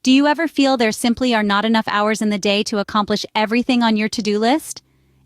Do you ever feel there simply are not enough hours in the day to accomplish everything on your to-do list?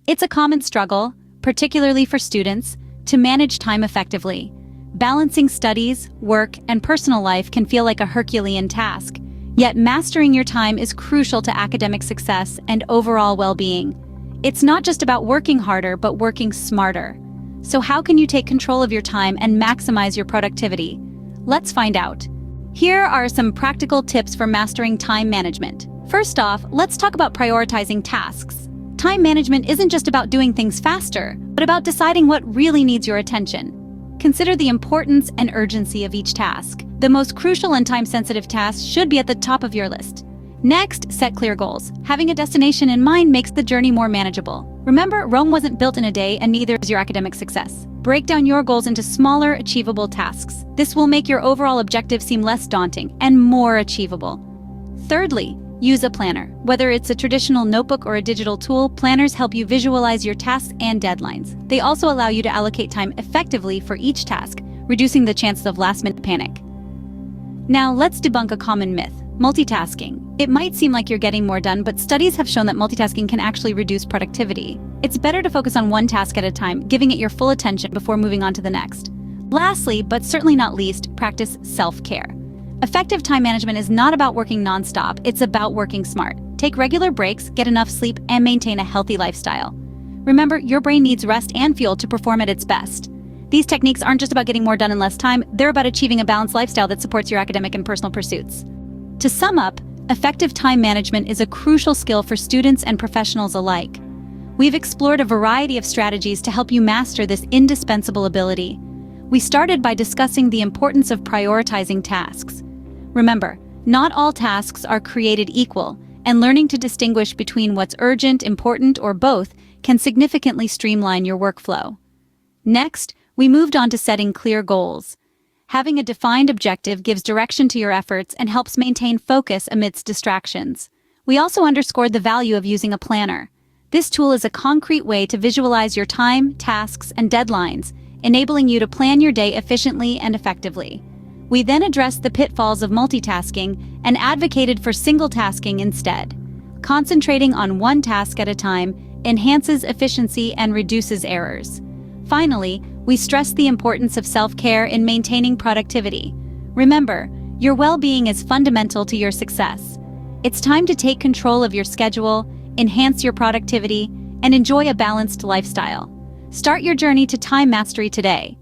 It's a common struggle, particularly for students, to manage time effectively. Balancing studies, work, and personal life can feel like a Herculean task, yet mastering your time is crucial to academic success and overall well-being. It's not just about working harder, but working smarter. So how can you take control of your time and maximize your productivity? Let's find out. Here are some practical tips for mastering time management. First off, let's talk about prioritizing tasks. Time management isn't just about doing things faster, but about deciding what really needs your attention. Consider the importance and urgency of each task. The most crucial and time-sensitive tasks should be at the top of your list. Next, set clear goals. Having a destination in mind makes the journey more manageable. Remember, Rome wasn't built in a day, and neither is your academic success. Break down your goals into smaller, achievable tasks. This will make your overall objective seem less daunting and more achievable. Thirdly, use a planner. Whether it's a traditional notebook or a digital tool, planners help you visualize your tasks and deadlines. They also allow you to allocate time effectively for each task, reducing the chances of last-minute panic. Now, let's debunk a common myth: multitasking. It might seem like you're getting more done, but studies have shown that multitasking can actually reduce productivity. It's better to focus on one task at a time, giving it your full attention before moving on to the next. Lastly, but certainly not least, practice self-care. Effective time management is not about working non-stop, it's about working smart. Take regular breaks, get enough sleep, and maintain a healthy lifestyle. Remember, your brain needs rest and fuel to perform at its best. These techniques aren't just about getting more done in less time, they're about achieving a balanced lifestyle that supports your academic and personal pursuits. To sum up, effective time management is a crucial skill for students and professionals alike. We've explored a variety of strategies to help you master this indispensable ability. We started by discussing the importance of prioritizing tasks. Remember, not all tasks are created equal, and learning to distinguish between what's urgent, important, or both can significantly streamline your workflow. Next, we moved on to setting clear goals. Having a defined objective gives direction to your efforts and helps maintain focus amidst distractions. We also underscored the value of using a planner. This tool is a concrete way to visualize your time, tasks, and deadlines, enabling you to plan your day efficiently and effectively. We then addressed the pitfalls of multitasking and advocated for single tasking instead. Concentrating on one task at a time enhances efficiency and reduces errors. Finally, we stressed the importance of self-care in maintaining productivity. Remember, your well-being is fundamental to your success. It's time to take control of your schedule, enhance your productivity, and enjoy a balanced lifestyle. Start your journey to time mastery today.